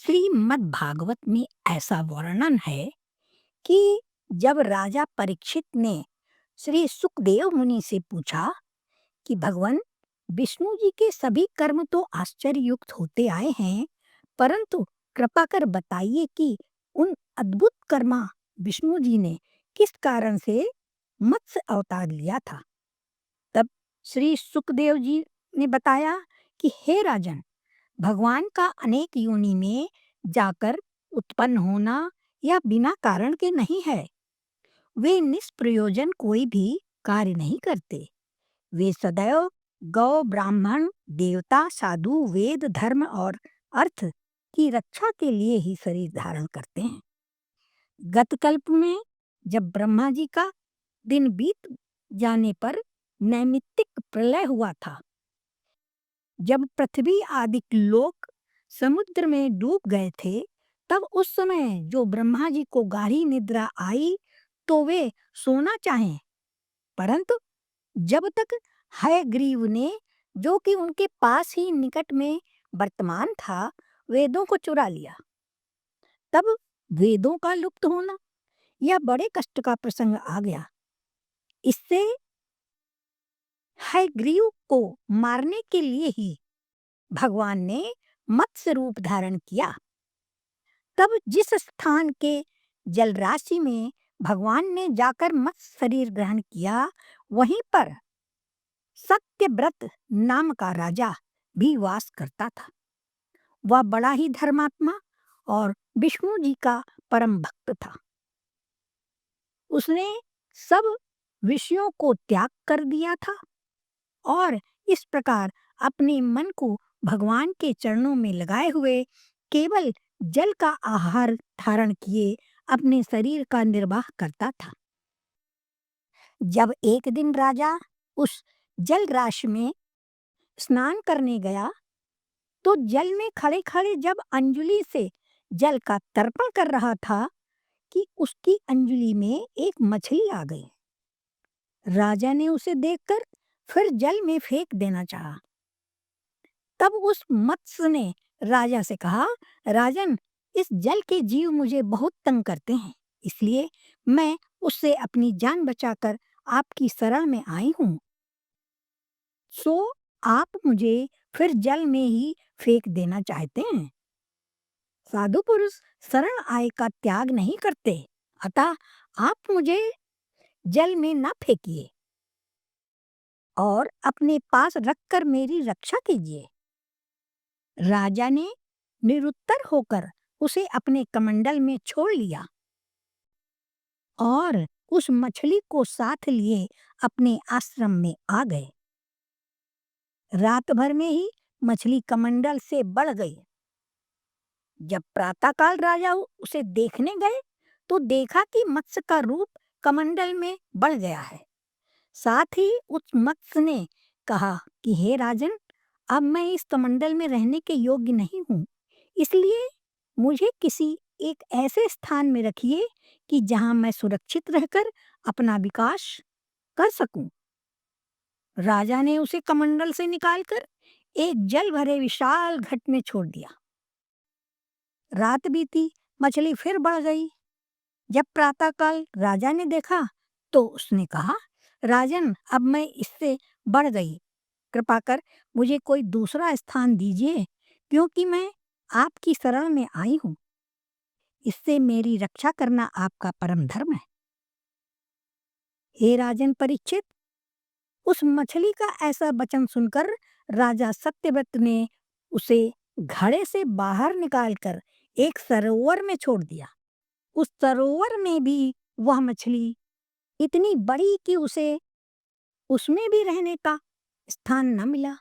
श्रीमद् भागवत में ऐसा वर्णन है कि जब राजा परीक्षित ने श्री सुखदेव मुनि से पूछा कि भगवान विष्णु जी के सभी कर्म तो आश्चर्ययुक्त होते आए हैं, परंतु कृपा कर बताइए कि उन अद्भुत कर्मा विष्णु जी ने किस कारण से मत्स्य अवतार लिया था। तब श्री सुखदेव जी ने बताया कि हे राजन, भगवान का अनेक योनि में जाकर उत्पन्न होना यह बिना कारण के नहीं है। वे निष्प्रयोजन कोई भी कार्य नहीं करते। वे सदैव गौ ब्राह्मण देवता साधु वेद धर्म और अर्थ की रक्षा के लिए ही शरीर धारण करते हैं। गतकल्प में जब ब्रह्मा जी का दिन बीत जाने पर नैमित्तिक प्रलय हुआ था, जब पृथ्वी आदि लोक समुद्र में डूब गए थे, तब उस समय जो ब्रह्मा जी को गाढ़ी निद्रा आई तो वे सोना चाहें, परंतु जब तक हयग्रीव ने, जो कि उनके पास ही निकट में वर्तमान था, वेदों को चुरा लिया। तब वेदों का लुप्त होना यह बड़े कष्ट का प्रसंग आ गया। इससे हयग्रीव को मारने के लिए ही भगवान ने मत्स्य रूप धारण किया। तब जिस स्थान के जलराशि में भगवान ने जाकर मत्स्य शरीर ग्रहण किया, वहीं पर सत्यव्रत नाम का राजा भी वास करता था। वह बड़ा ही धर्मात्मा और विष्णु जी का परम भक्त था। उसने सब विषयों को त्याग कर दिया था और इस प्रकार अपने मन को भगवान के चरणों में लगाए हुए केवल जल का आहार धारण किए अपने शरीर का निर्वाह करता था। जब एक दिन राजा उस जल राशि में स्नान करने गया, तो जल में खड़े खड़े जब अंजलि से जल का तर्पण कर रहा था कि उसकी अंजलि में एक मछली आ गई। राजा ने उसे देखकर फिर जल में फेंक देना चाहा। तब उस मत्स्य ने राजा से कहा, राजन, इस जल के जीव मुझे बहुत तंग करते हैं, इसलिए मैं उससे अपनी जान बचाकर आपकी शरण में आई हूँ। सो आप मुझे फिर जल में ही फेंक देना चाहते हैं। साधु पुरुष शरण आए का त्याग नहीं करते, अतः आप मुझे जल में न फेंकिए और अपने पास रखकर मेरी रक्षा कीजिए। राजा ने निरुत्तर होकर उसे अपने कमंडल में छोड़ लिया और उस मछली को साथ लिए अपने आश्रम में आ गए। रात भर में ही मछली कमंडल से बढ़ गई। जब प्रातःकाल राजा उसे देखने गए तो देखा कि मत्स्य का रूप कमंडल में बढ़ गया है। साथ ही उस मत्स्य ने कहा कि हे राजन, अब मैं इस कमंडल में रहने के योग्य नहीं हूँ, इसलिए मुझे किसी एक ऐसे स्थान में रखिए कि जहाँ मैं सुरक्षित रहकर अपना विकास कर सकूं। राजा ने उसे कमंडल से निकालकर एक जल भरे विशाल घट में छोड़ दिया। रात बीती, मछली फिर बढ़ गई। जब प्रातःकाल राजा ने देखा तो उसने कहा, राजन, अब मैं इससे बढ़ गई, कृपा कर मुझे कोई दूसरा स्थान दीजिए, क्योंकि मैं आपकी शरण में आई हूँ। इससे मेरी रक्षा करना आपका परम धर्म है। हे राजन परीक्षित, उस मछली का ऐसा वचन सुनकर राजा सत्यव्रत ने उसे घड़े से बाहर निकालकर एक सरोवर में छोड़ दिया। उस सरोवर में भी वह मछली इतनी बड़ी कि उसे उसमें भी रहने का स्थान न मिला।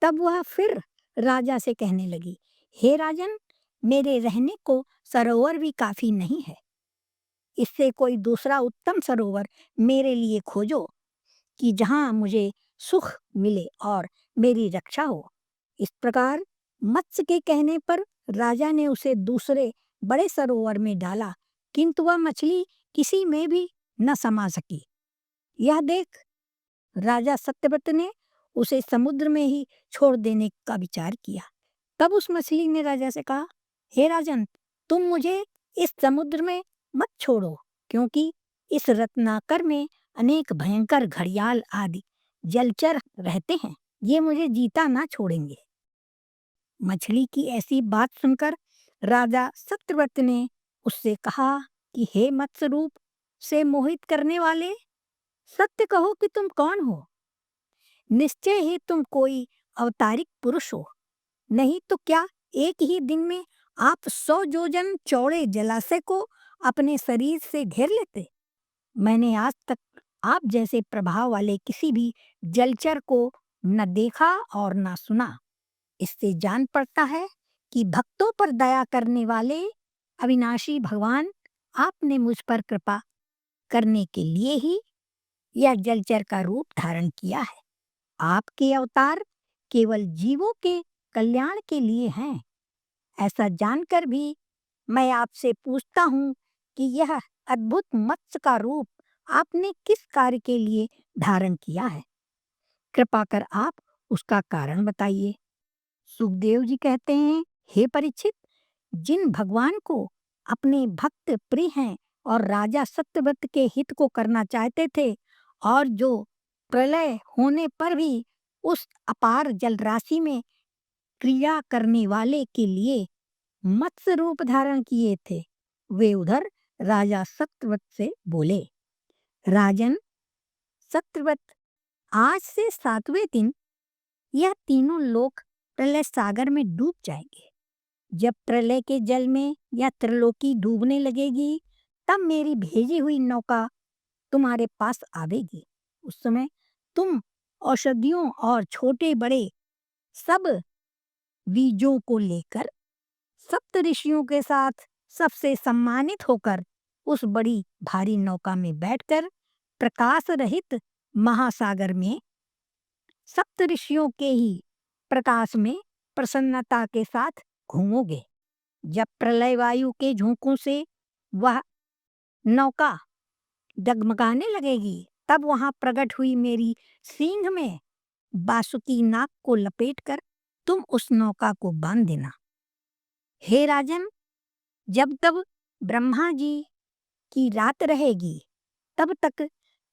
तब वह फिर राजा से कहने लगी, हे राजन, मेरे रहने को सरोवर भी काफी नहीं है। इससे कोई दूसरा उत्तम सरोवर मेरे लिए खोजो कि जहां मुझे सुख मिले और मेरी रक्षा हो। इस प्रकार मत्स्य के कहने पर राजा ने उसे दूसरे बड़े सरोवर में डाला, किंतु वह मछली किसी में भी न समा सकी। यह देख राजा सत्यव्रत ने उसे समुद्र में ही छोड़ देने का विचार किया। तब उस मछली ने राजा से कहा, हे राजन, तुम मुझे इस समुद्र में मत छोड़ो, क्योंकि इस रत्नाकर में अनेक भयंकर घड़ियाल आदि जलचर रहते हैं। ये मुझे जीता ना छोड़ेंगे। मछली की ऐसी बात सुनकर राजा सत्यव्रत ने उससे कहा कि हे मत्स्य रूप से मोहित करने वाले, सत्य कहो कि तुम कौन हो। निश्चय ही तुम कोई अवतारिक पुरुष हो, नहीं तो क्या एक ही दिन में आप 100 योजन चौड़े जलाशय को अपने शरीर से घेर लेते। मैंने आज तक आप जैसे प्रभाव वाले किसी भी जलचर को न देखा और न सुना। इससे जान पड़ता है कि भक्तों पर दया करने वाले अविनाशी भगवान आपने मुझ पर कृपा करने के लिए ही यह जलचर का रूप धारण किया है। आपके अवतार केवल जीवों के कल्याण के लिए हैं। ऐसा जानकर भी मैं आपसे पूछता हूँ कि यह अद्भुत मत्स्य का रूप आपने किस कार्य के लिए धारण किया है? कृपा कर आप उसका कारण बताइए। सुखदेव जी कहते हैं, हे परीक्षित, जिन भगवान को अपने भक्त प्रिय हैं और राजा सत्यव्रत के हित को करना चाहते थे, और जो प्रलय होने पर भी उस अपार जलराशि में क्रिया करने वाले के लिए मत्स्य रूप धारण किए थे, वे उधर राजा सत्यव्रत से बोले, राजन सत्यव्रत, आज से 7वें दिन यह तीनों लोक प्रलय सागर में डूब जाएंगे। जब प्रलय के जल में यह त्रिलोकी डूबने लगेगी, तब मेरी भेजी हुई नौका तुम्हारे पास आवेगी। उस समय तुम औषधियों और छोटे बड़े सब बीजों को लेकर सप्त ऋषियों के साथ सबसे सम्मानित होकर उस बड़ी भारी नौका में बैठकर प्रकाश रहित महासागर में सप्त ऋषियों के ही प्रकाश में प्रसन्नता के साथ घूमोगे। जब प्रलय वायु के झोंकों से वह नौका डगमगाने लगेगी, तब वहां प्रकट हुई मेरी सींग में बासुकी नाग को लपेटकर तुम उस नौका को बांध देना। हे राजन, जब तक ब्रह्मा जी की रात रहेगी, तब तक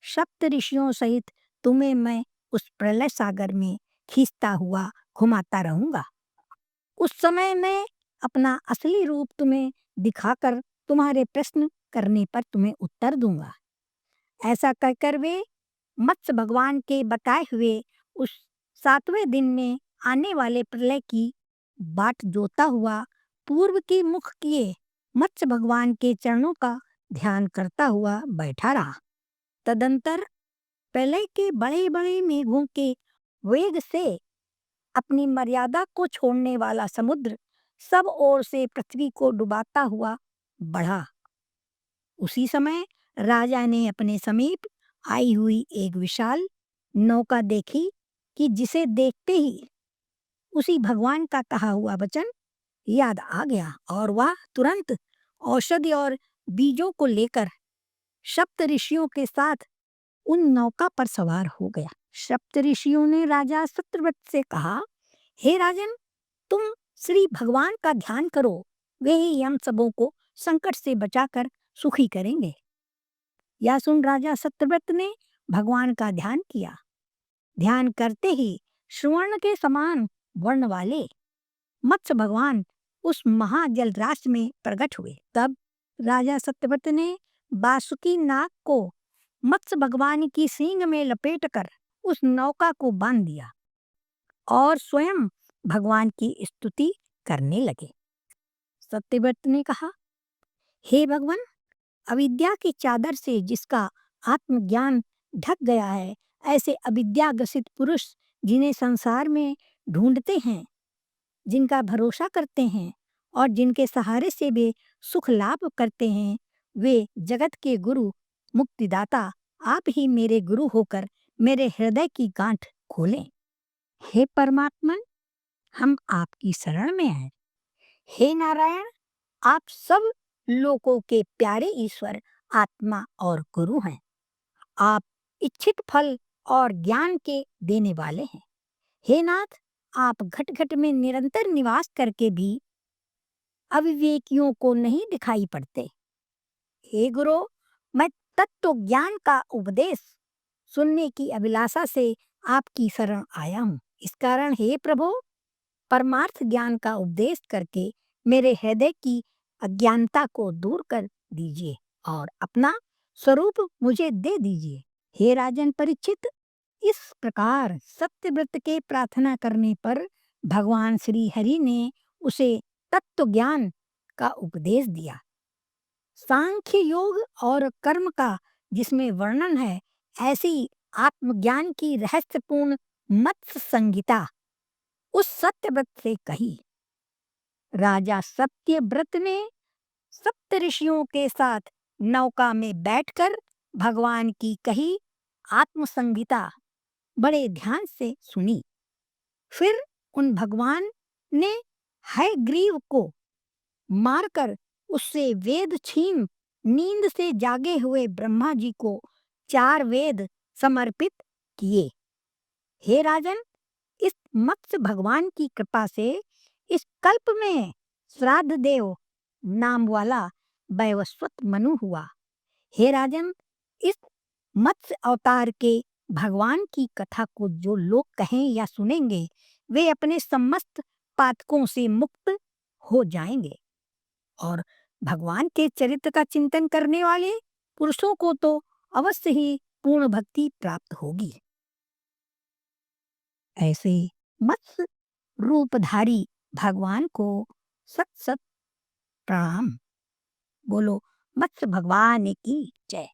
सप्त ऋषियों सहित तुम्हें मैं उस प्रलय सागर में खींचता हुआ घुमाता रहूंगा। उस समय मैं अपना असली रूप तुम्हें दिखाकर तुम्हारे प्रश्न करने पर तुम्हें उत्तर दूंगा। ऐसा कहकर वे मत्स्य भगवान के बताए हुए उस 7वें दिन में आने वाले प्रलय की बाट जोता हुआ पूर्व की मुख किए मत्स्य भगवान के चरणों का ध्यान करता हुआ बैठा रहा। तदंतर प्रलय के बड़े बड़े मेघों के वेग से अपनी मर्यादा को छोड़ने वाला समुद्र सब ओर से पृथ्वी को डुबाता हुआ बढ़ा। उसी समय राजा ने अपने समीप आई हुई एक विशाल नौका देखी कि जिसे देखते ही उसी भगवान का कहा हुआ वचन याद आ गया और वह तुरंत औषधि और बीजों को लेकर सप्त ऋषियों के साथ उन नौका पर सवार हो गया। सप्त ऋषियों ने राजा सत्यव्रत से कहा, हे राजन, तुम श्री भगवान का ध्यान करो, वे ही हम सबों को संकट से बचाकर सुखी करेंगे। यह सुन राजा सत्यव्रत ने भगवान का ध्यान किया। ध्यान करते ही स्वर्ण के समान वर्ण वाले मत्स्य भगवान उस महाजल राशि में प्रकट हुए। तब राजा सत्यव्रत ने बासुकी नाग को मत्स्य भगवान की सींग में लपेटकर उस नौका को बांध दिया और स्वयं भगवान की स्तुति करने लगे। सत्यव्रत ने कहा, हे भगवान, अविद्या की चादर से जिसका आत्मज्ञान ढक गया है, ऐसे अविद्या ग्रसित पुरुष जिन्हें संसार में ढूंढते हैं, जिनका भरोसा करते हैं और जिनके सहारे से वे सुख लाभ करते हैं, वे जगत के गुरु मुक्तिदाता आप ही मेरे गुरु होकर मेरे हृदय की गांठ खोलें। हे परमात्मन, हम आपकी शरण में हैं। हे नारायण, आप सब लोगों के प्यारे ईश्वर, आत्मा और गुरु हैं। आप इच्छित फल और ज्ञान के देने वाले हैं। हे नाथ, आप घट घट में निरंतर निवास करके भी अविवेकियों को नहीं दिखाई पड़ते। हे गुरु, मैं तत्व ज्ञान का उपदेश सुनने की अभिलाषा से आपकी शरण आया हूँ। इस कारण हे प्रभु, परमार्थ ज्ञान का उपदेश करके मेरे हृदय की अज्ञानता को दूर कर दीजिए और अपना स्वरूप मुझे दे दीजिए। हे राजन परीक्षित, इस प्रकार सत्यव्रत के प्रार्थना करने पर भगवान श्री हरि ने उसे तत्व ज्ञान का उपदेश दिया। सांख्य योग और कर्म का जिसमें वर्णन है, ऐसी आत्मज्ञान की रहस्यपूर्ण मत्स्य संहिता उस सत्यव्रत से कही। राजा सत्यव्रत ने सप्त ऋषियों के साथ नौका में बैठकर भगवान की कही आत्मसंहिता बड़े ध्यान से सुनी। फिर उन भगवान ने हयग्रीव को मारकर उससे वेद छीन नींद से जागे हुए ब्रह्मा जी को 4 वेद समर्पित किए। हे राजन, इस मत्स्य भगवान की कृपा से इस कल्प में श्राद्ध देव नाम वाला वैवस्वत मनु हुआ। हे राजन, इस मत्स्य अवतार के भगवान की कथा को जो लोग कहें या सुनेंगे, वे अपने समस्त पातकों से मुक्त हो जाएंगे और भगवान के चरित्र का चिंतन करने वाले पुरुषों को तो अवश्य ही पूर्ण भक्ति प्राप्त होगी। ऐसे मत्स्य रूपधारी भगवान को सत सत प्रणाम। बोलो मत्स्य भगवान की जय।